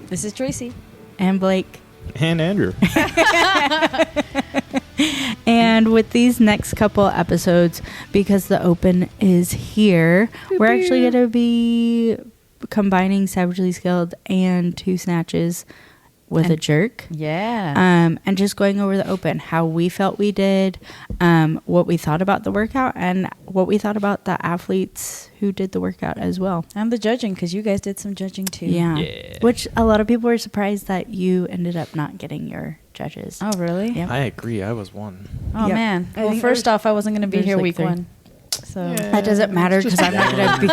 This is Tracy. And Blake. And Andrew. And with these next couple episodes, because the Open is here, we're actually going to be combining Savagely Skilled and 2 Snatches with a jerk. Yeah. And just going over the Open, how we felt we did, what we thought about the workout, and what we thought about the athletes who did the workout as well. And the judging, because you guys did some judging too. Yeah. Which a lot of people were surprised that you ended up not getting your judges. Oh, really? Yep. I agree. I was one. Oh, man. Well, first off, I wasn't going to be here week 1. So that doesn't matter because I'm not going to be.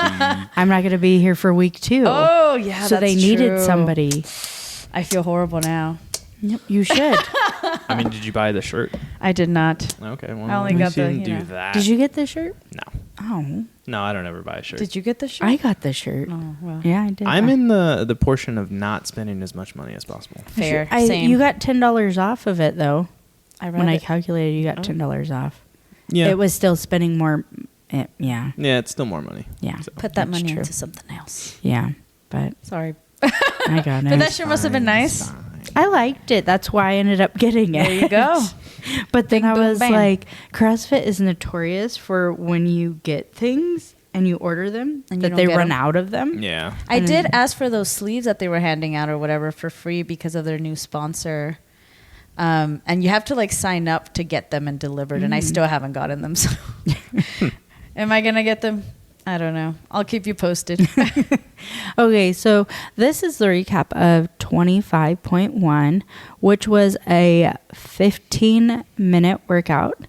I'm not going to be here for week 2. Oh, yeah. So they needed somebody. I feel horrible now. Yep, you should. I mean, did you buy the shirt? I did not. Okay, well, I only got the. didn't do that. Did you get the shirt? No. Oh. No, I don't ever buy a shirt. Did you get the shirt? I got the shirt. Oh, well. Yeah, I did. I'm in the portion of not spending as much money as possible. Fair. Same. You got $10 off of it though. When I calculated, you got $10 off. Yeah. It was still spending more. Yeah. Yeah, it's still more money. Yeah. So. Put that money true. into something else. Yeah, but Sorry. I got it. But that sure must have been nice. I liked it. That's why I ended up getting it. There you go. But then Bing, I boom, was bam. like, CrossFit is notorious for when you get things and you order them, And you that don't they get run them. out of them. Yeah. I did ask for those sleeves that they were handing out or whatever for free because of their new sponsor. And you have to like sign up to get them and delivered. And I still haven't gotten them. So am I going to get them? I don't know. I'll keep you posted. Okay, so this is the recap of 25.1, which was a 15-minute workout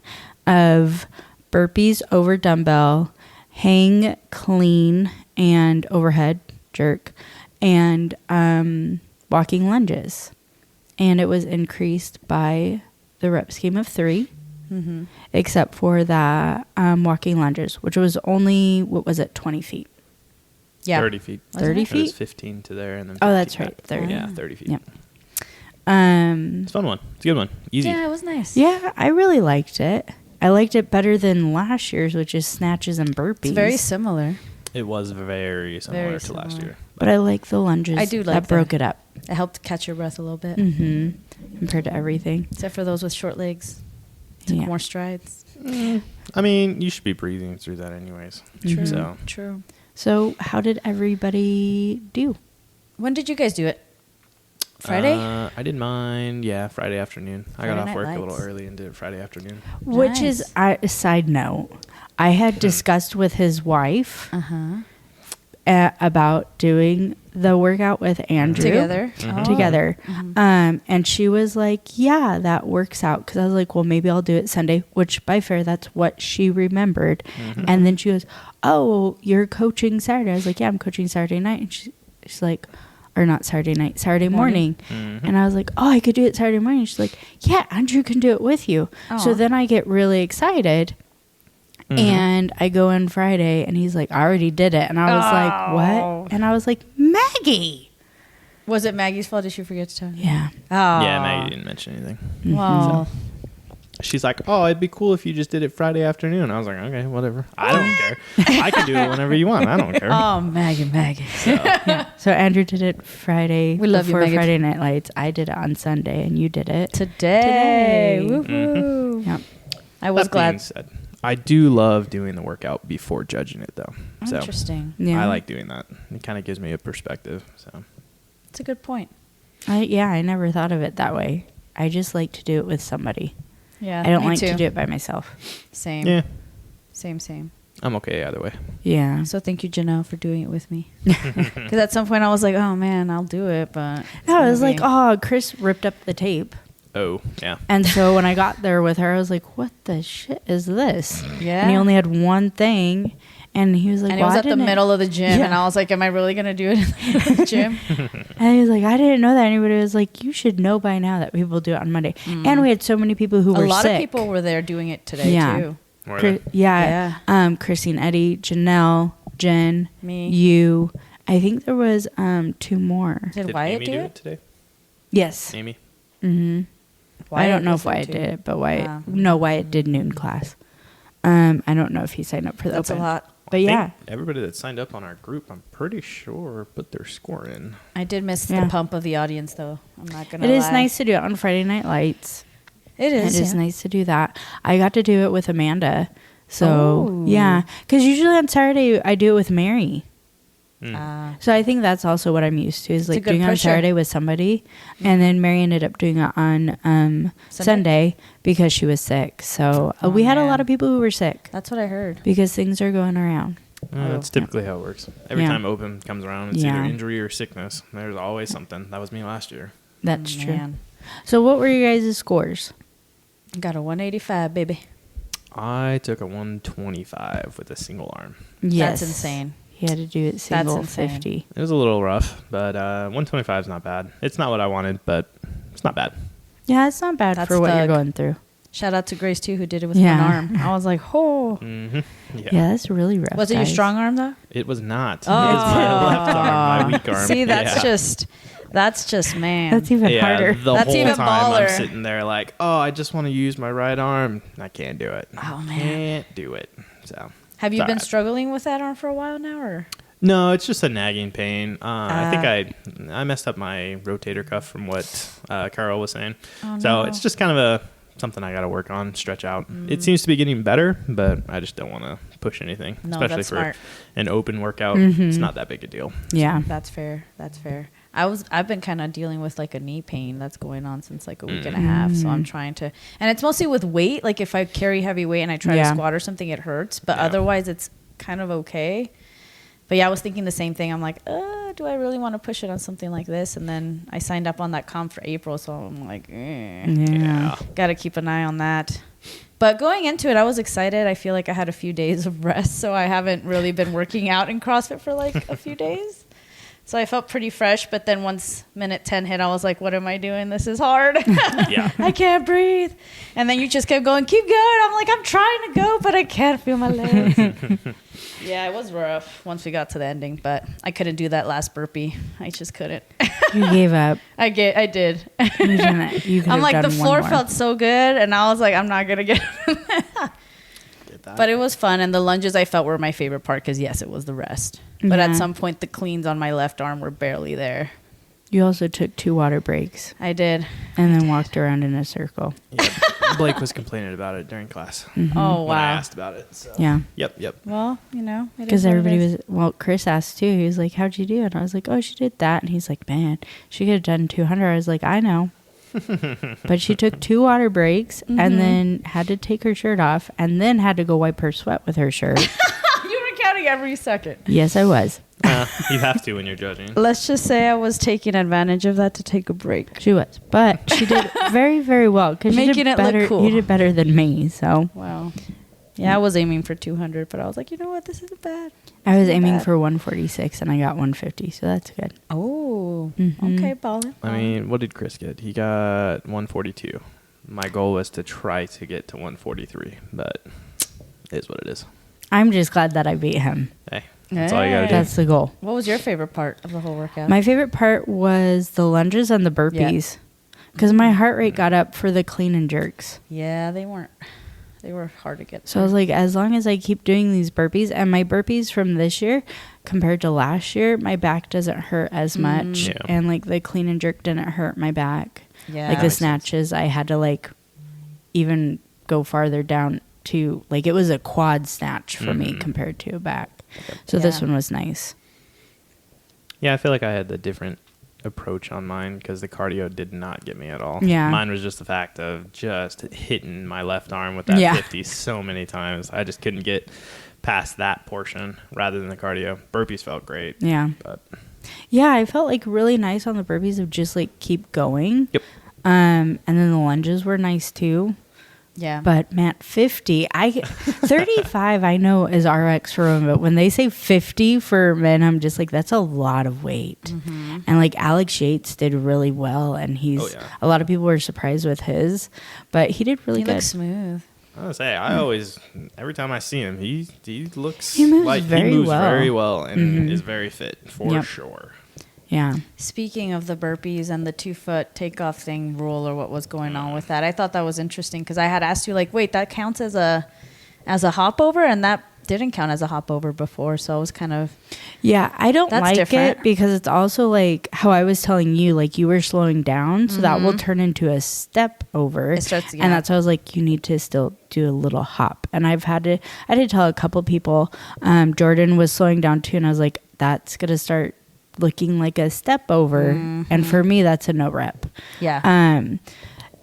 of burpees over dumbbell, hang clean and overhead jerk, and walking lunges. And it was increased by the rep scheme of 3. Mm-hmm. Except for the walking lunges, which was only, 20 feet? Yeah. 30 feet. 30 It feet? was 15 to there. And then Oh, 50 that's back. right. 30. Yeah, 30 feet. Yep. It's a fun one. It's a good one. Easy. Yeah, it was nice. Yeah, I really liked it. I liked it better than last year's, which is snatches and burpees. It's very similar. It was very similar Very to last similar. year. But I like the lunges. I do like that broke it up. It helped catch your breath a little bit. Mm-hmm. Compared to everything. Except for those with short legs. Took more strides. I mean, you should be breathing through that anyways. True. So. True. So how did everybody do? When did you guys do it? Friday? I did mine, Friday afternoon. I got Friday off night work a lights. little early and did it Friday afternoon. Which is a side note. I had discussed with his wife about doing the workout with Andrew Together? together. And she was like, yeah, that works out. Because I was like, well, maybe I'll do it Sunday, which by fair, that's what she remembered. And then she goes, oh, you're coaching Saturday. I was like, yeah, I'm coaching Saturday night. And she's like, or not Saturday night, Saturday morning. And I was like, oh, I could do it Saturday morning. She's like, yeah, Andrew can do it with you. So then I get really excited. And I go in Friday and he's like, I already did it. And I was like, what? And I was like, Maggie. Was it Maggie's fault? Did she forget to tell you? Yeah. Oh. Yeah, Maggie didn't mention anything. Well, She's like, oh, it'd be cool if you just did it Friday afternoon. I was like, okay, whatever. I don't care. I can do it whenever you want. I don't care. oh, Maggie. So Andrew did it Friday. We love you, before Megan. Friday Night Lights. I did it on Sunday and you did it Today. Today. Woohoo. Yep. I was That glad. being said, I do love doing the workout before judging it, though. So Interesting. Yeah. I like doing that. It kind of gives me a perspective. So It's a good point. I never thought of it that way. I just like to do it with somebody. Yeah. I don't me like too. to do it by myself. Same. yeah, Same. I'm okay either way. Yeah. So thank you, Janelle, for doing it with me. Because at some point I was like, oh, man, I'll do it. But it's No, I gonna was like, be- oh, Chris ripped up the tape. Oh, yeah. And so when I got there with her, I was like, what the shit is this? Yeah. And he only had one thing. And he was like, And it was "Why at the didn't middle of the gym. Yeah. And I was like, am I really going to do it in the gym? And he was like, I didn't know that. Anybody was like, you should know by now that people do it on Monday. And we had so many people who A were lot sick. of people were there doing it today, Yeah. too. Were they? Yeah. Christine, Eddie, Janelle, Jen, Me. you. I think there was 2 more. Did Did Wyatt Amy do do it? it today? Yes. Amy? Mm-hmm. I don't know was if there Wyatt too. did it, but Wyatt. Wow. No, Wyatt did noon class. I don't know if he signed up for the That's open. a lot. But yeah, everybody that signed up on our group, I'm pretty sure, put their score in. I did miss the pump of the audience, though. I'm not gonna. It lie. is nice to do it on Friday Night Lights. It is. It is nice to do that. I got to do it with Amanda. So yeah, because usually on Saturday I do it with Mary. So I think that's also what I'm used to is like doing it on Saturday with somebody, and then Mary ended up doing it on Sunday because she was sick. So we had a lot of people who were sick. That's what I heard. Because things are going around. That's typically how it works. Every time open comes around, it's either injury or sickness. There's always something. That was me last year. That's true. So what were your guys' scores? Got a 185, baby. I took a 125 with a single arm. Yes. That's insane. He had to do it single 50. It was a little rough, but 125 is not bad. It's not what I wanted, but it's not bad. Yeah, it's not bad for what you're going through. Shout out to Grace, too, who did it with one arm. I was like, oh. Mm-hmm. Yeah, that's really rough. Was it your strong arm, though? It was not. Oh. It was my left arm, my weak arm. See, that's just, man. That's even harder. The that's whole even time baller. I'm sitting there like, oh, I just want to use my right arm. I can't do it. Oh, man. Can't do it. So, have you been struggling with that arm for a while now, or? No, it's just a nagging pain. I think I messed up my rotator cuff from what Carol was saying. Oh, so it's just kind of something I got to work on, stretch out. It seems to be getting better, but I just don't want to push anything, especially for an open workout. It's not that big a deal. Yeah, that's fair. That's fair. I've been kind of dealing with like a knee pain that's going on since like a week and a half. So I'm trying to, and it's mostly with weight. Like if I carry heavy weight and I try to squat or something, it hurts. But otherwise, it's kind of okay. But yeah, I was thinking the same thing. I'm like, do I really want to push it on something like this? And then I signed up on that comp for April, so I'm like, got to keep an eye on that. But going into it, I was excited. I feel like I had a few days of rest, so I haven't really been working out in CrossFit for like a few days. So I felt pretty fresh, but then once minute 10 hit, I was like, what am I doing? This is hard. I can't breathe. And then you just kept going, keep going. I'm like, I'm trying to go, but I can't feel my legs. Yeah, it was rough once we got to the ending, but I couldn't do that last burpee. I just couldn't. You gave up. I did. You I'm like, the floor felt so good, and I was like, I'm not going to get But it was fun, and the lunges I felt were my favorite part because, yes, it was the rest. But at some point, the cleans on my left arm were barely there. You also took 2 water breaks. I did. And then walked around in a circle. Yeah, Blake was complaining about it during class. Mm-hmm. Oh, wow. When I asked about it. So. Yeah. Yep. Well, because everybody was, Chris asked too. He was like, how'd you do? And I was like, oh, she did that. And he's like, man, she could have done 200. I was like, I know. But she took 2 water breaks and then had to take her shirt off and then had to go wipe her sweat with her shirt. You were counting every second. Yes, I was. You have to when you're judging. Let's just say I was taking advantage of that to take a break. She was. But she did very, very well. Because Making it look cool. You did better than me, so. Wow. Yeah, I was aiming for 200, but I was like, you know what? This isn't bad. I was aiming for 146, and I got 150, so that's good. Oh, okay, baller. I mean, what did Chris get? He got 142. My goal was to try to get to 143, but it is what it is. I'm just glad that I beat him. Hey, that's all you got to do. That's the goal. What was your favorite part of the whole workout? My favorite part was the lunges and the burpees, because my heart rate got up for the clean and jerks. Yeah, they were hard to get. So I was like, as long as I keep doing these burpees, and my burpees from this year compared to last year, my back doesn't hurt as much. Yeah. And like the clean and jerk didn't hurt my back. Yeah. Like the snatches, I had to like even go farther down to, like, it was a quad snatch for me compared to a back. So this one was nice. Yeah, I feel like I had the different approach on mine because the cardio did not get me at all. Yeah. Mine was just the fact of just hitting my left arm with that 50 so many times. I just couldn't get past that portion rather than the cardio. Burpees felt great. Yeah. But yeah, I felt like really nice on the burpees of just like keep going. Yep. And then the lunges were nice too. Yeah. But man, 35 I know is RX for women, but when they say 50 for men, I'm just like, that's a lot of weight. Mm-hmm. And like Alex Yates did really well, and a lot of people were surprised with his, but he did really good. He looks smooth. I was say, I always, every time I see him, he looks he moves like very he moves well. very well and is very fit for sure. Yeah. Speaking of the burpees and the 2-foot takeoff thing rule, or what was going on with that, I thought that was interesting because I had asked you, like, wait, that counts as a hop over, and that didn't count as a hop over before, so I was kind of... Yeah, I don't That's like different. it because it's also like how I was telling you, like you were slowing down, so that will turn into a step over. It starts, and that's why I was like, you need to still do a little hop. And I did tell a couple people, Jordan was slowing down too, and I was like, that's gonna start looking like a step over, and for me, that's a no rep. Yeah.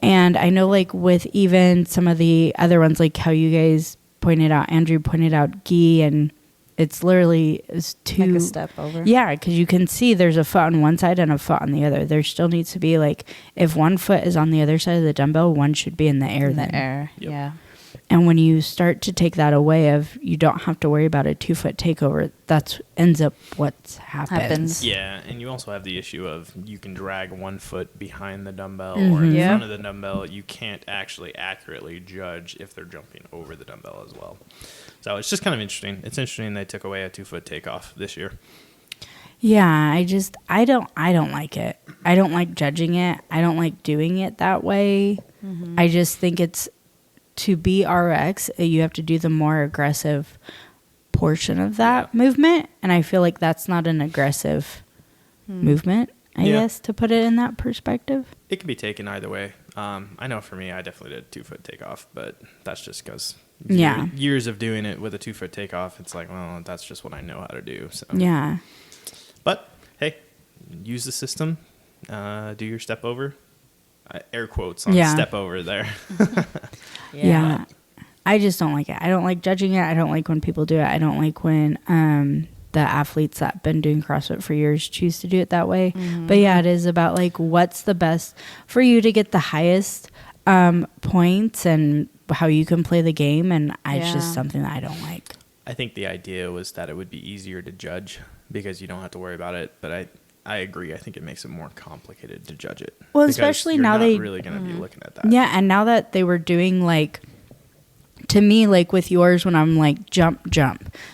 And I know like with even some of the other ones, like how you guys pointed out, Andrew pointed out gi, and it's literally two, like a step over. Yeah, because you can see there's a foot on one side and a foot on the other. There still needs to be like, if one foot is on the other side of the dumbbell, one should be in the air. Yep. Yeah. And when you start to take that away, of you don't have to worry about a 2-foot takeover, that's ends up what happens. Yeah, and you also have the issue of you can drag 1 foot behind the dumbbell or in front of the dumbbell. You can't actually accurately judge if they're jumping over the dumbbell as well. So it's just kind of interesting. It's interesting they took away a 2-foot takeoff this year. Yeah, I don't like it. I don't like judging it. I don't like doing it that way. I just think it's, to be RX, you have to do the more aggressive portion of that movement. And I feel like that's not an aggressive movement, I guess, to put it in that perspective. It can be taken either way. I know for me, I definitely did 2-foot takeoff, but that's just because years of doing it with a 2-foot takeoff, it's like, well, that's just what I know how to do. So Yeah. But, hey, use the system. Do your step over. Air quotes on step over there. Yeah. I just don't like it. I don't like judging it. I don't like when people do it. I don't like when the athletes that have been doing CrossFit for years choose to do it that way. But yeah, it is about like what's the best for you to get the highest points and how you can play the game. And it's just something that I don't like. I think the idea was that it would be easier to judge because you don't have to worry about it. But I agree. I think it makes it more complicated to judge it. Well, especially now you're not really going to be looking at that. Yeah, and now that they were doing like, to me, like with yours, when I'm like jump,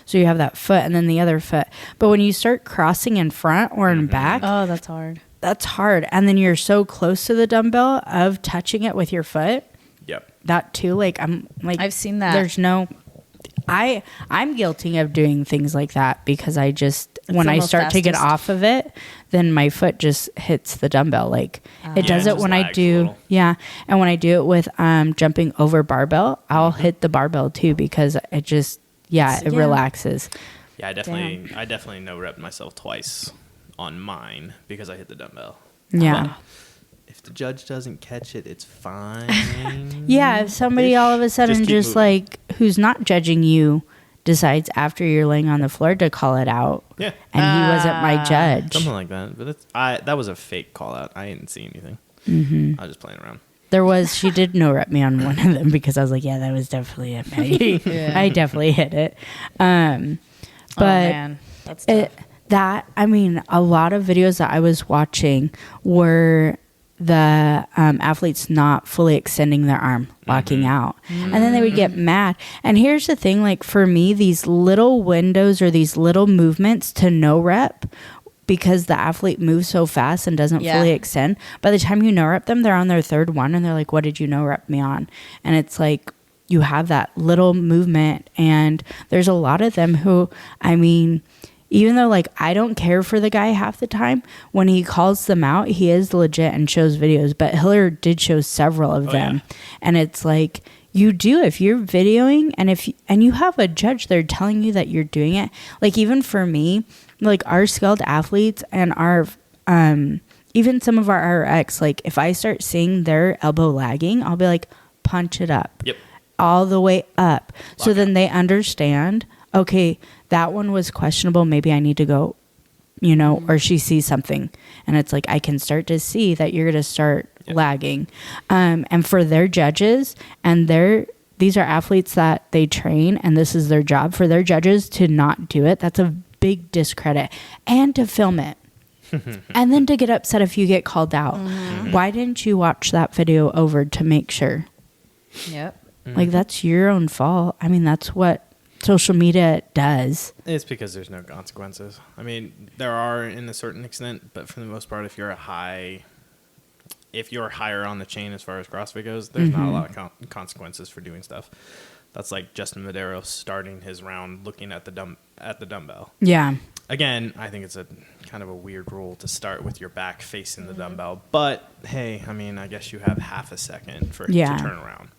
so you have that foot and then the other foot. But when you start crossing in front or in back, oh, that's hard. That's hard. And then you're so close to the dumbbell of touching it with your foot. Yep. That too. Like I'm like, I've seen that. There's no. I'm guilty of doing things like that because I just, when I start to get off of it, then my foot just hits the dumbbell. Like it does it when I do. Yeah. And when I do it with jumping over barbell, I'll hit the barbell too because it just, it relaxes. Yeah, I definitely no rep myself twice on mine because I hit the dumbbell. Yeah. But if the judge doesn't catch it, it's fine. Yeah, if somebody all of a sudden just like who's not judging you decides after you're laying on the floor to call it out. Yeah. And he wasn't my judge. Something like that. But that was a fake call out. I didn't see anything. I was just playing around. She did no rep me on one of them because I was like, yeah, that was definitely it, Maggie. I definitely hit it. But man, that's tough. A lot of videos that I was watching were the athletes not fully extending their arm, locking out. And then they would get mad. And here's the thing, like for me, these little windows or these little movements to no rep, because the athlete moves so fast and doesn't fully extend, by the time you no rep them, they're on their third one and they're like, what did you no rep me on? And it's like, you have that little movement, and there's a lot of them who, even though like I don't care for the guy half the time, when he calls them out, he is legit and shows videos. But Hiller did show several of them. Yeah. And it's like, you do, if you're videoing and you have a judge there telling you that you're doing it. Like even for me, like our skilled athletes and our even some of our RX, like if I start seeing their elbow lagging, I'll be like, punch it up. Yep. All the way up. So then they understand, okay, that one was questionable. Maybe I need to go, or she sees something. And it's like, I can start to see that you're going to start lagging. And for their judges, and these are athletes that they train, and this is their job. For their judges to not do it, that's a big discredit. And to film it. And then to get upset if you get called out. Why didn't you watch that video over to make sure? Yep. Like, that's your own fault. That's what social media does. It's because there's no consequences. There are in a certain extent, but for the most part, if you're higher on the chain as far as CrossFit goes, there's not a lot of consequences for doing stuff. That's like Justin Medeiros starting his round looking at the dumbbell. Yeah. Again, I think it's a kind of a weird rule to start with your back facing the dumbbell. But, hey, I mean, I guess you have half a second for him to turn around.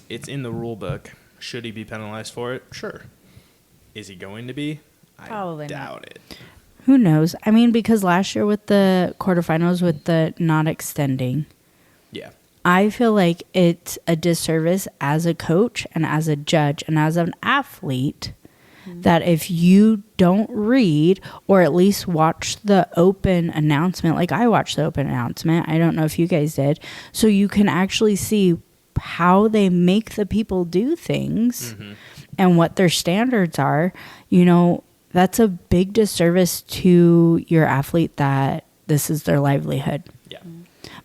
It's in the rule book. Should he be penalized for it? Sure. Is he going to be? Probably I doubt it. Who knows? I mean, because last year with the quarterfinals with the not extending, Yeah. I feel like it's a disservice as a coach and as a judge and as an athlete that if you don't read or at least watch the open announcement, like I watched the open announcement, I don't know if you guys did, so you can actually see how they make the people do things and what their standards are, you know, that's a big disservice to your athlete that this is their livelihood. Yeah.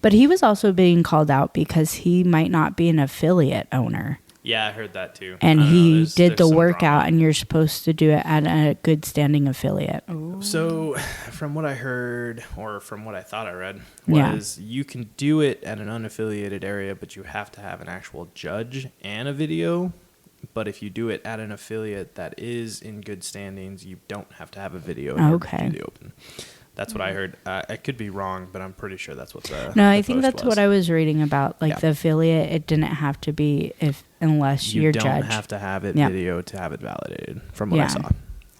But he was also being called out because he might not be an affiliate owner. Yeah, I heard that too. And he did the some workout, drama. and you're supposed to do it at a good standing affiliate. So, from what I heard, or from what I thought I read, Yeah. was you can do it at an unaffiliated area, but you have to have an actual judge and a video. But if you do it at an affiliate that is in good standings, you don't have to have a video in order to Okay. do the open. That's what I heard. I could be wrong, but I'm pretty sure that's what the No, the I think post that's was. what I was reading about. Like Yeah. the affiliate, it didn't have to be unless You you're don't judge. have to have it Yeah. video to have it validated, from what Yeah. I saw.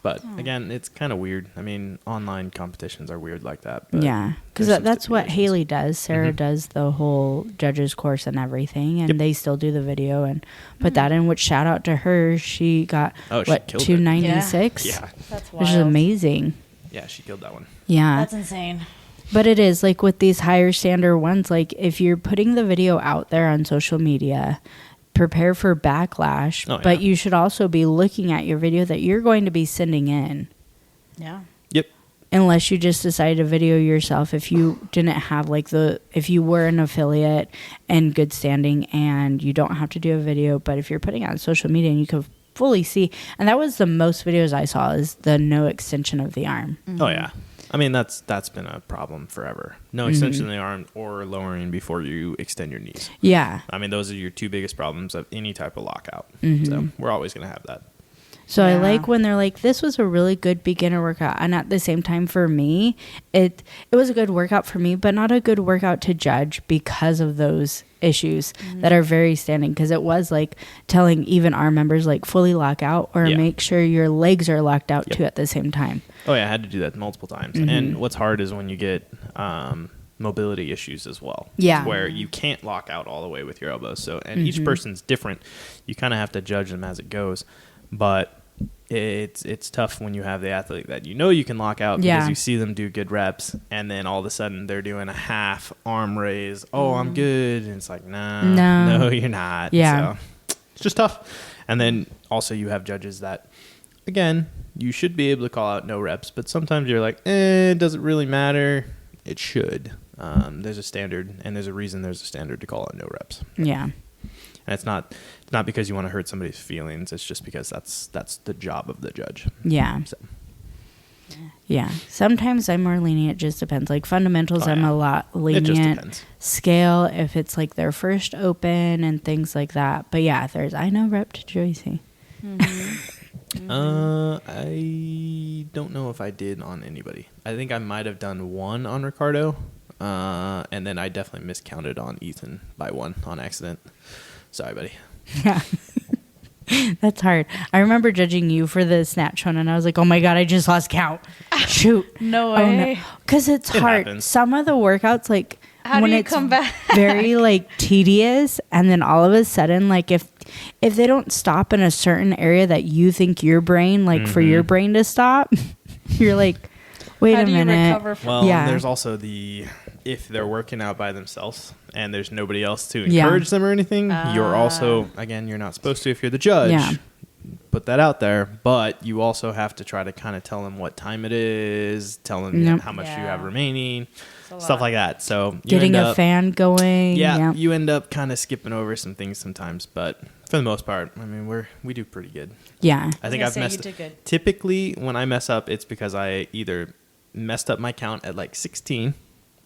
But again, it's kind of weird. I mean, online competitions are weird like that. But Yeah, because there's some that's what stipulations. Haley does. Sarah Mhm. does the whole judges course and everything, and Yep. they still do the video and put that in. Which shout out to her, she got Oh, she what killed it. 296, Yeah, That's which is amazing. yeah, she killed that one. Yeah, That's insane. but it is like with these higher standard ones. Like if you're putting the video out there on social media, prepare for backlash. Oh, But yeah. you should also be looking at your video that you're going to be sending in. Yeah. Yep. Unless you just decide to video yourself, if you didn't have if you were an affiliate and good standing and you don't have to do a video, but if you're putting it on social media and you can fully see, and that was the most videos I saw is the no extension of the arm. Oh yeah. I mean that's been a problem forever. No extension of the arm or lowering before you extend your knees. Yeah. I mean those are your two biggest problems of any type of lockout. Mm-hmm. So we're always gonna have that. So I Yeah. like when they're like, this was a really good beginner workout. And at the same time, for me, it was a good workout for me, but not a good workout to judge because of those issues that are very standing. Because it was like telling even our members, like fully lock out or Yeah. make sure your legs are locked out Yep. too at the same time. Oh yeah, I had to do that multiple times. And what's hard is when you get mobility issues as well. Yeah. Where you can't lock out all the way with your elbows. So and each person's different. You kind of have to judge them as it goes. But it's tough when you have the athlete that you know you can lock out Yeah. because you see them do good reps and then all of a sudden they're doing a half arm raise. Oh, I'm good. And it's like, no, you're not. Yeah. So it's just tough. And then also you have judges that, again, you should be able to call out no reps, but sometimes you're like, does it really matter? It should. There's a standard, and there's a reason there's a standard to call out no reps. Yeah. And it's not because you want to hurt somebody's feelings. It's just because that's the job of the judge. Yeah. So, Yeah. Sometimes I'm more lenient. It just depends. Like fundamentals, Oh, I'm yeah. a lot it just lenient. depends. Scale, if it's like their first open and things like that. But yeah, I know rep to Joycey. I don't know if I did on anybody. I think I might have done one on Ricardo, and then I definitely miscounted on Ethan by one on accident. Sorry, buddy. Yeah. That's hard. I remember judging you for the snatch one, and I was like, oh my God, I just lost count. Shoot. No Oh, way. Because it's It hard. happens. Some of the workouts, like, How when do you it's come back? very like tedious, and then all of a sudden, like if they don't stop in a certain area that you think your brain, like for your brain to stop, you're like, wait How a do you minute. recover from Well, Yeah. there's also if they're working out by themselves and there's nobody else to Yeah. encourage them or anything, you're also, again, you're not supposed to if you're the judge. Yeah. Put that out there, but you also have to try to kind of tell them what time it is, tell them Yep. how much you Yeah. have remaining, a stuff lot. like that. So you Getting end a up, fan going. yeah, you end up kind of skipping over some things sometimes, but for the most part, I mean, we do pretty good. Yeah. I think gonna I've say you messed. did good. Typically, when I mess up, it's because I either messed up my count at like 16,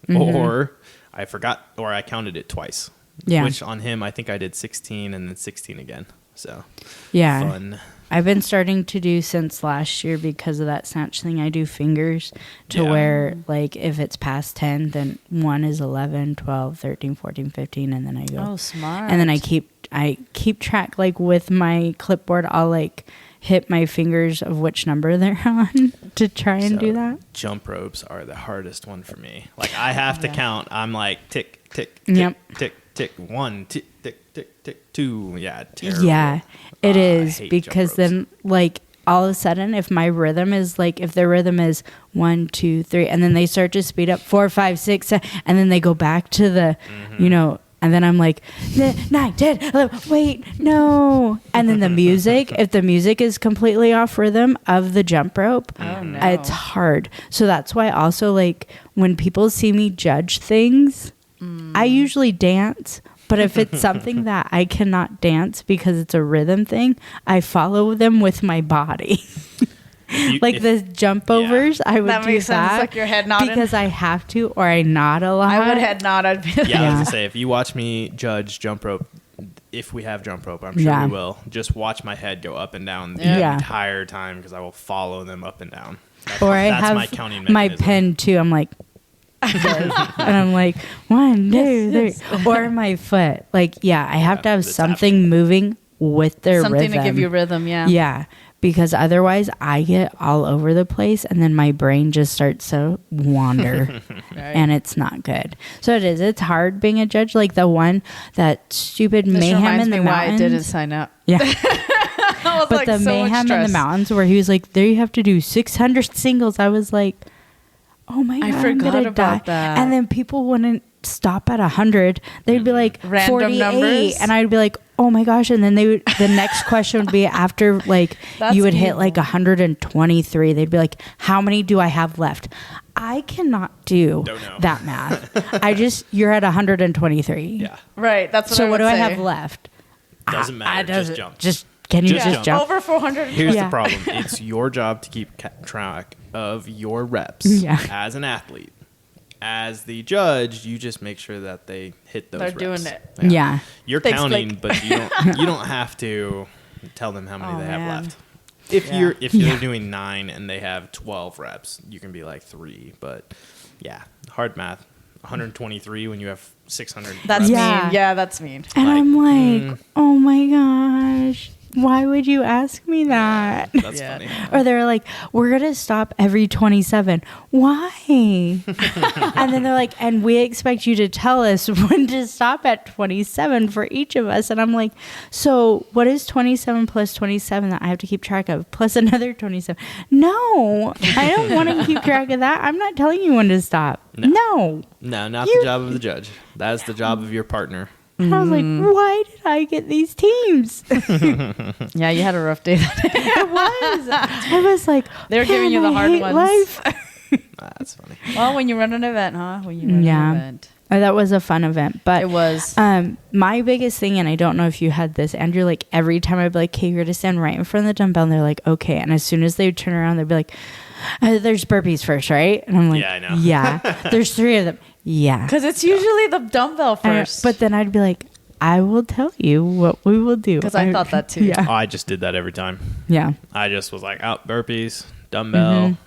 or I forgot, or I counted it twice. Yeah. Which on him, I think I did 16 and then 16 again. So Yeah. fun. I've been starting to do since last year because of that snatch thing. I do fingers to where, like, if it's past 10, then 1 is 11, 12, 13, 14, 15, and then I go. Oh, smart. And then I keep track, like, with my clipboard. I'll, like, hit my fingers of which number they're on to try and do that. Jump ropes are the hardest one for me. Like, I have to count. I'm like, tick, tick, tick, Yep. tick, tick, 1, tick, tick, tick, tick, 2. Yeah, terrible. Yeah, it is, I hate because jump ropes. then, like, all of a sudden, if my rhythm is like, if their rhythm is 1, 2, 3, and then they start to speed up 4, 5, 6, 7, and then they go back to the, you know, and then I'm like, 9, 10, 11, wait, no. And then the music, if the music is completely off rhythm of the jump rope, it's hard. So that's why also, like, when people see me judge things, I usually dance. But if it's something that I cannot dance because it's a rhythm thing, I follow them with my body. Like the jump overs, I would that do makes that sense. Like your head nodding. because I have to, or I nod a lot. I would head nod. I'd be like, I was gonna say, if you watch me judge jump rope, if we have jump rope, I'm sure we will. Just watch my head go up and down the entire time because I will follow them up and down. That's have my counting my mechanism. pen too. I'm like, and I'm like 1, 2, 3, or my foot. Like, I have to have something moving with their something rhythm. to give you rhythm. Yeah. Yeah. Because otherwise I get all over the place and then my brain just starts to wander and it's not good. So it's hard being a judge. Like that stupid This mayhem reminds in the me why mountains. I didn't sign up. Yeah. I was But like, the so much mayhem in stress. the mountains where he was like, there you have to do 600 singles. I was like, oh my God, I I'm forgot gonna about die. that. And then people wouldn't stop at 100. They'd be like Random 48. numbers? And I'd be like, oh my gosh. And then the next question would be after, like, That's you would hit evil. like 123. They'd be like, how many do I have left? I cannot do Don't know. that math. You're at 123. Yeah, Right. That's what So I what would do I say. have left? doesn't matter. Just jump. Can you Just just jump. jump? Over 400. Here's Yeah. the problem. It's your job to keep track of your reps as an athlete. As the judge, you just make sure that they hit those They're reps. doing it. Yeah. You're Thanks, counting, Blake. but you don't have to tell them how many Oh, they have man. left. If Yeah. they're doing 9 and they have 12 reps, you can be like 3. But hard math. 123 when you have 600. That's reps. Yeah. mean. Yeah, that's mean. And Like, I'm like, oh my gosh, why would you ask me that? That's Yeah. funny. Or they're like, we're going to stop every 27. Why? And then they're like, and we expect you to tell us when to stop at 27 for each of us. And I'm like, so what is 27 plus 27 that I have to keep track of? Plus another 27. No, I don't want to keep track of that. I'm not telling you when to stop. No. No, not the job of the judge. That's the job of your partner. And I was like, why did I get these teams? Yeah, you had a rough day that day. It was. I was like, They were giving you "Man, the I hard hate ones." life. That's funny. Well, when you run an event, huh? When you run Yeah. an event. Oh, that was a fun event, but It was. my biggest thing, and I don't know if you had this, Andrew, like every time I'd be like, okay, you're going to stand right in front of the dumbbell, and they're like, okay. And as soon as they would turn around, they'd be like, there's burpees first, right? And I'm like, Yeah, I know. Yeah. There's 3 of them. Yeah. Because it's usually the dumbbell And- first. but then I'd be like, I will tell you what we will do. because I thought that too. Oh, Yeah. I just did that every time. Yeah. I just was like, burpees, dumbbell,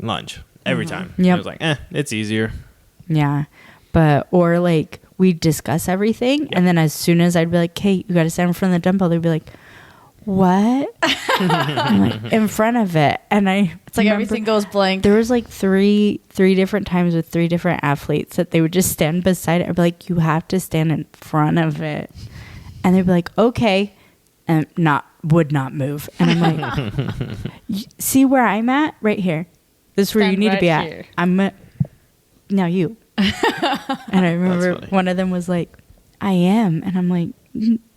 lunge. Every time. Yep. I was like, it's easier. Yeah. But, or like, we discuss everything. And then as soon as I'd be like, Kate, you got to stand in front of the dumbbell, they'd be like, what? I'm like, in front of it. And It's like everything goes blank. There was like three different times with 3 different athletes that they would just stand beside it. I'd be like, you have to stand in front of it. And they'd be like, okay. And would not move. And I'm like, see where I'm at? Right here. This is where you Stand need to right be at. here. Now you. And I remember funny. one of them was like, I am. And I'm like,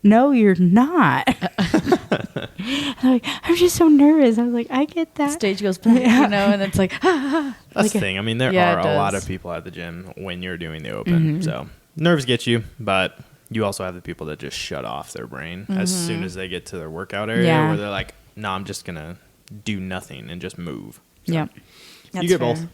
no, you're not. I'm like, I'm just so nervous. I was like, I get that. Stage goes blank, you know, and it's like, That's Like the thing. I mean, there Yeah, are it a lot does. of people at the gym when you're doing the open. So nerves get you, but you also have the people that just shut off their brain as soon as they get to their workout area Yeah. where they're like, no, I'm just going to do nothing and just move. So Yep. That's you get fair. both.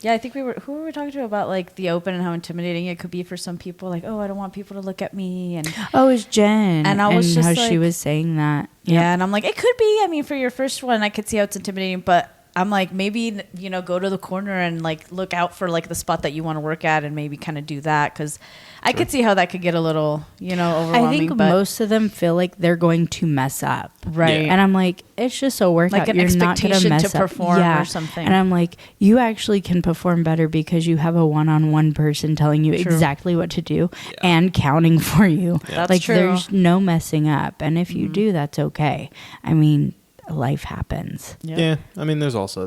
Yeah, I think who were we talking to about like the open and how intimidating it could be for some people? Like, oh, I don't want people to look at me. And it was Jen. And I was just how like, she was saying that. Yeah, and I'm like, it could be. I mean, for your first one, I could see how it's intimidating, but I'm like, maybe, you know, go to the corner and like look out for like the spot that you want to work at and maybe kind of do that, because I could see how that could get a little, you know, overwhelming. I think most of them feel like they're going to mess up. Right. And I'm like, it's just a workout. Like an You're not going to mess to perform or something. And I'm like, you actually can perform better because you have a one-on-one person telling you exactly what to do and counting for you. That's like true. There's no messing up. And if you do, that's okay. I mean, life happens. Yeah. I mean, there's also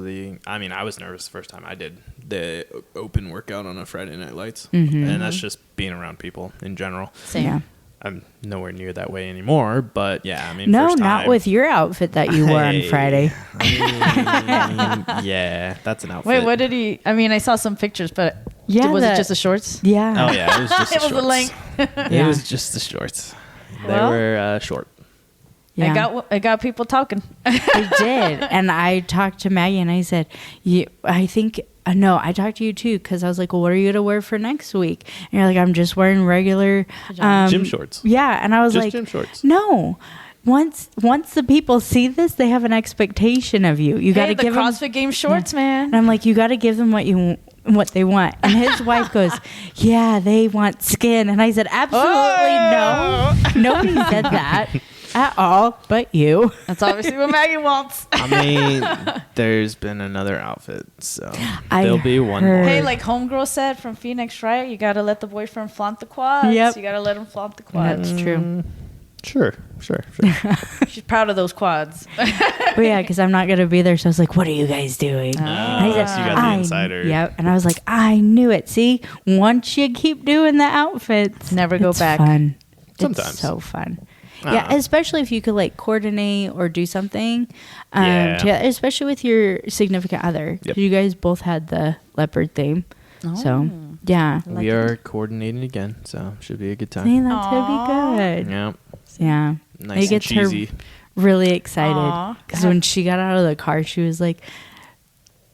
I was nervous the first time I did the open workout on a Friday Night Lights. And that's just being around people in general. Same. Yeah. I'm nowhere near that way anymore, but yeah, I mean, no, first not time, with your outfit that you wore on Friday. I mean, yeah, that's an outfit. Wait, what did he? I mean, I saw some pictures, but Yeah, was it just the shorts? Yeah. Oh yeah, it was just It the was the shorts. length. It was just the shorts. They Well, were short. Yeah. I got people talking. I did. And I talked to Maggie and I said, I think, no, I talked to you too, because I was like, well, what are you going to wear for next week? And you're like, I'm just wearing regular Gym shorts. Yeah. And I was Just like, gym shorts. no. Once the people see this, they have an expectation of you. You got to the give them CrossFit Game shorts, man. And I'm like, you got to give them what they want. And his wife goes, yeah, they want skin. And I said, absolutely no. Nobody said that at all but you. That's obviously what Maggie wants. I mean, there's been another outfit, so I there'll be one heard- more. Hey, like Homegirl said from Phoenix, right? You got to let the boyfriend flaunt the quads. Yep. You got to let him flaunt the quads. That's true. Sure. She's proud of those quads. But yeah, because I'm not going to be there. So I was like, what are you guys doing? So you got the insider. Yep. And I was like, I knew it. See, once you keep doing the outfits, Never go it's back. Fun. Sometimes. It's so fun. I Yeah, don't know. especially if you could like coordinate or do something. Yeah. Especially with your significant other. 'Cause Yep. you guys both had the leopard theme. So, yeah. We are coordinating again, so should be a good See, time. that's going to be good. Yeah. Yeah. Nice It and gets her cheesy. really excited. Aw. Because when she got out of the car, she was like,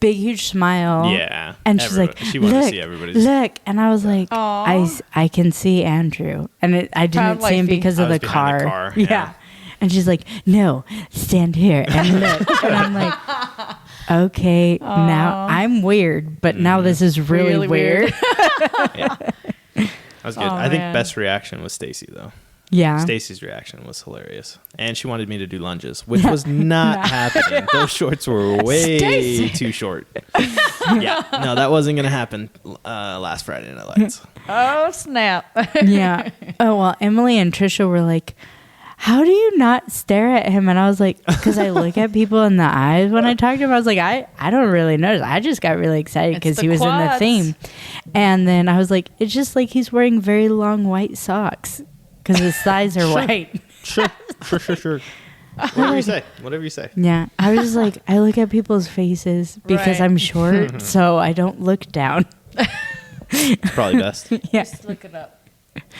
big, huge smile. Yeah. And she's like, she wanted look, to see everybody's. look. And I was like, Aw. I can see Andrew. And I Proud didn't see him wifey. because I of was the behind the car. car, yeah. And she's like, no, stand here and look. And I'm like, okay, now I'm weird, but now this is really, weird. Yeah. That was good. Oh, I think man. best reaction was Stacy though. Yeah. Stacy's reaction was hilarious, and she wanted me to do lunges, which was not happening. Those shorts were way Stacey. too short. Yeah, no, that wasn't gonna happen last Friday Night Lights. Oh, snap. Yeah. Oh, well, Emily and Trisha were like, how do you not stare at him? And I was like, because I look at people in the eyes when I talk to him. I was like, I don't really notice. I just got really excited It's because the he was in the quads. theme. And then I was like, it's just like he's wearing very long white socks because his thighs are white. Sure. Whatever you say. Yeah. I was just like, I look at people's faces because Right. I'm short, so I don't look down. It's probably best. Yeah. Just look it up.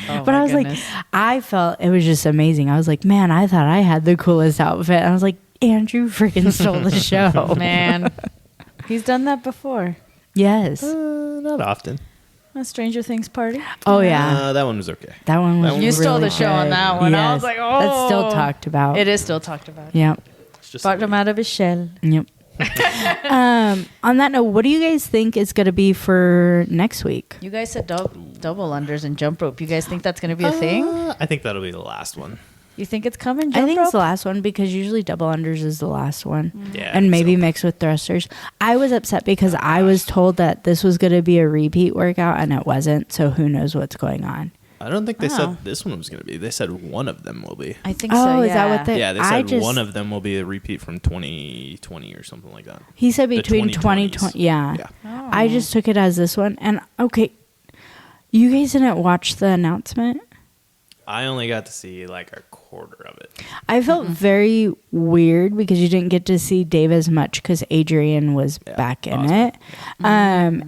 Oh, But I was like, I felt it was just amazing. I was like, man, I thought I had the coolest outfit. I was like, Andrew freaking stole the show. man, he's done that before. Yes. Not often. A Stranger Things party. Oh yeah. That one was okay. That one was You really stole the show on good. that one. I was Yes. like, That's still oh. talked about. It is still talked about. Yep. It's just Brought him out of his shell. Yep. On that note, what do you guys think is going to be for next week? You guys said double unders and jump rope. You guys think that's going to be a thing? I think that'll be the last one. You think it's coming? I Jump think rope? it's the last one because usually double unders is the last one. Yeah, I And think maybe so. mixed with thrusters. I was upset because I was told that this was going to be a repeat workout and it wasn't. So who knows what's going on? I don't think they Oh. said this one was going to be. They said one of them will be. I think Oh, so. is Yeah. that what they? Yeah, they I said just, one of them will be a repeat from 2020 or something like that. He said the between 2020s. 2020. Yeah. Yeah. Oh. I just took it as this one. And okay, you guys didn't watch the announcement? I only got to see like a quarter of it. I felt very weird because you didn't get to see Dave as much because Adrian was back in awesome. it.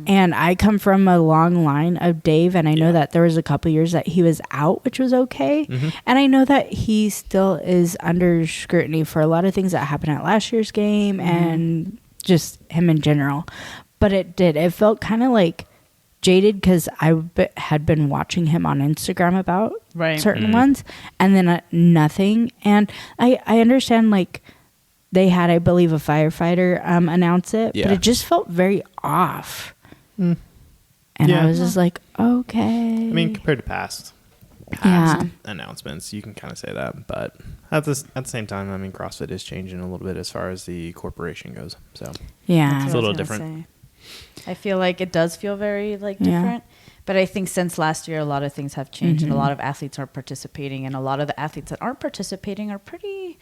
And I come from a long line of Dave, and I know that there was a couple years that he was out, which was okay. And I know that he still is under scrutiny for a lot of things that happened at last year's game and just him in general. but it did. It felt kind of like jaded because had been watching him on Instagram about certain ones, and then nothing. And I understand, like, they had, I believe, a firefighter announce it, but it just felt very off. And I was just like, okay. I mean, compared to past announcements, you can kind of say that. But at the same time, I mean, CrossFit is changing a little bit as far as the corporation goes. So yeah, it's a little different. I feel like it does feel very like different. But I think since last year, a lot of things have changed, and a lot of athletes are participating, and a lot of the athletes that aren't participating are pretty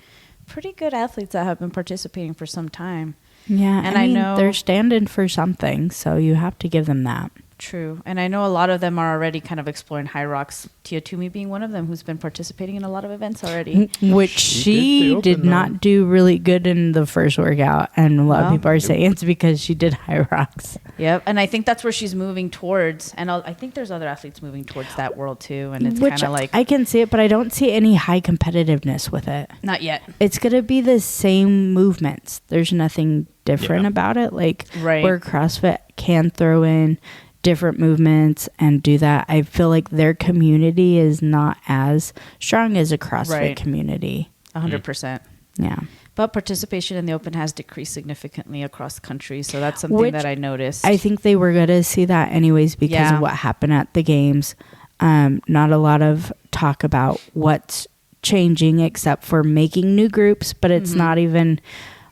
good athletes that have been participating for some time. Yeah, and I know they're standing for something, so you have to give them that. True. And I know a lot of them are already kind of exploring high rocks, Tia Toomey being one of them, who's been participating in a lot of events already. Which she did not do really good in the first workout. And a lot of people are saying it's because she did high rocks. Yep. And I think that's where she's moving towards. And I think there's other athletes moving towards that world too. And it's kind of like... I can see it, but I don't see any high competitiveness with it. Not yet. It's going to be the same movements. There's nothing different about it. Like where CrossFit can throw in different movements and do that. I feel like their community is not as strong as a CrossFit community. 100%. Yeah. But participation in the Open has decreased significantly across the country. So that's something that I noticed. I think they were going to see that anyways because of what happened at the games. Not a lot of talk about what's changing except for making new groups, but it's not even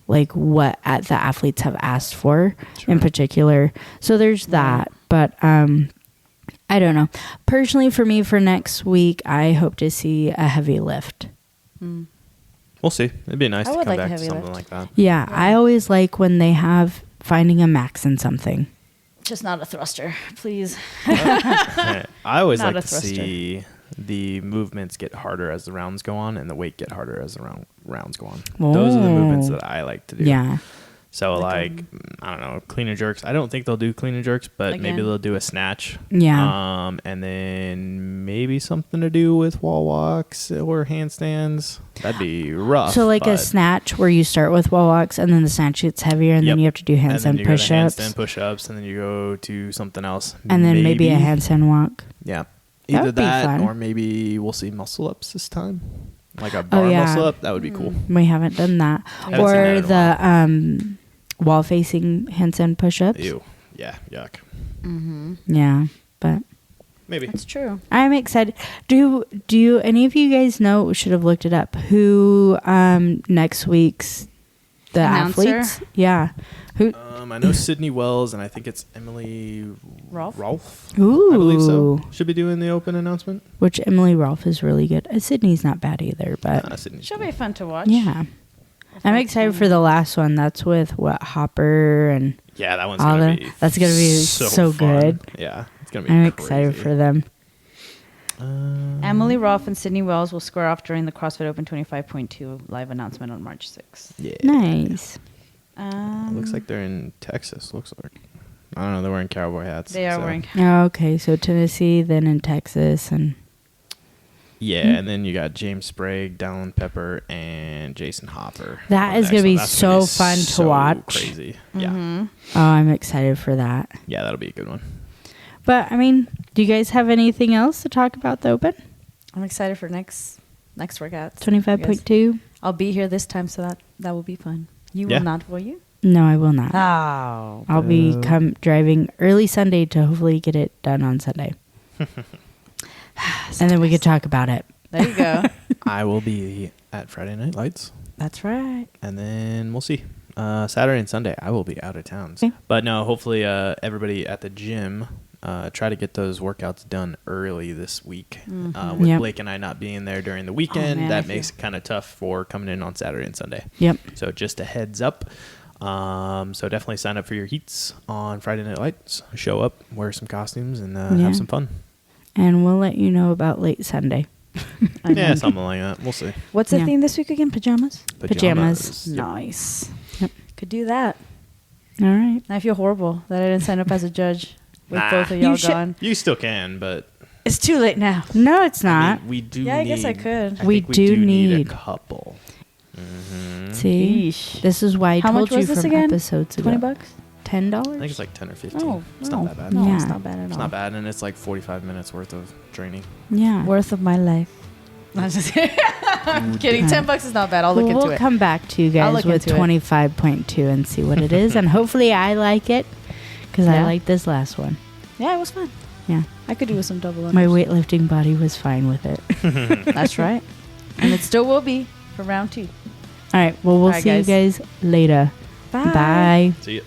like what the athletes have asked for in particular. So there's that. But I don't know. Personally, for me, for next week, I hope to see a heavy lift. We'll see. It'd be nice to come back to something like that. Yeah, I always like when they have finding a max in something. Just not a thruster, please. I always like to see the movements get harder as the rounds go on and the weight get harder as the rounds go on. Those are the movements that I like to do. Yeah. So, like, I don't know, clean and jerks. I don't think they'll do clean and jerks, but maybe they'll do a snatch. Yeah. And then maybe something to do with wall walks or handstands. That'd be rough. So, like a snatch where you start with wall walks and then the snatch gets heavier and then you have to do handstand push-ups. Handstand push-ups, and then you go to something else. And then maybe a handstand walk. Yeah. Either that or maybe we'll see muscle-ups this time. Like a bar muscle-up. That would be cool. We haven't done that. Or the wall-facing handstand push-ups. Ew. Yeah, yuck. Yeah, but... Maybe. It's true. I'm excited. Do any of you guys know, should have looked it up, who next week's the announcer? Athletes? Yeah. Who? I know Sydney Wells, and I think it's Emily Rolfe. Ooh. I believe so. Should be doing the Open announcement. Which Emily Rolfe is really good. Sydney's not bad either, but... She'll be fun to watch. Yeah. I'm excited for the last one. That's with Hopper and... Yeah, that one's going to be... That's going to be so good. Yeah, it's going to be I'm excited for them. Emily Rolfe and Sydney Wells will square off during the CrossFit Open 25.2 live announcement on March 6th. Yeah. Nice. It looks like they're in Texas, looks like. I don't know, they're wearing cowboy hats. They are wearing... Oh, okay, so Tennessee, then in Texas, and... Yeah, and then you got James Sprague, Dallin Pepper, and Jason Hopper. That is going to be so fun to watch. Crazy. Yeah. Oh, I'm excited for that. Yeah, that'll be a good one. But, I mean, do you guys have anything else to talk about the Open? I'm excited for next workouts. 25.2? I'll be here this time, so that will be fun. You will not, will you? No, I will not. Oh. I'll be driving early Sunday to hopefully get it done on Sunday. And then we could talk about it. There you go. I will be at Friday Night Lights. That's right. And then we'll see. Saturday and Sunday, I will be out of town. Okay. But no, hopefully everybody at the gym try to get those workouts done early this week. With Blake and I not being there during the weekend, that makes it kind of tough for coming in on Saturday and Sunday. Yep. So just a heads up. So definitely sign up for your heats on Friday Night Lights. Show up, wear some costumes, and have some fun. And we'll let you know about late Sunday. Yeah, something like that. We'll see. What's the theme this week again? Pajamas? Pajamas. Yep. Nice. Yep. Could do that. All right. I feel horrible that I didn't sign up as a judge with both of y'all gone. You still can, but... It's too late now. No, it's not. I mean, we do Yeah, I guess I could. We do need a couple. Mm-hmm. See? Eesh. This is why I How told much was you this from again? episodes ago. $20? $10? I think it's like 10 or 15. Oh, It's no. not that bad. No, Yeah. it's not bad at all. It's not bad, and it's like 45 minutes worth of training. Yeah. Worth of my life. I'm just I'm kidding. $10 is not bad. I'll look into We'll it. come back to you I'll guys look with into it. 25.2 and see what it is. And hopefully I like it because I Yeah. like this last one. Yeah, it was fun. Yeah. I could do with some double unders. My weightlifting body was fine with it. That's right. And it still will be for round 2. All right. Well, we'll All right, see you guys later. Bye. Bye. See ya.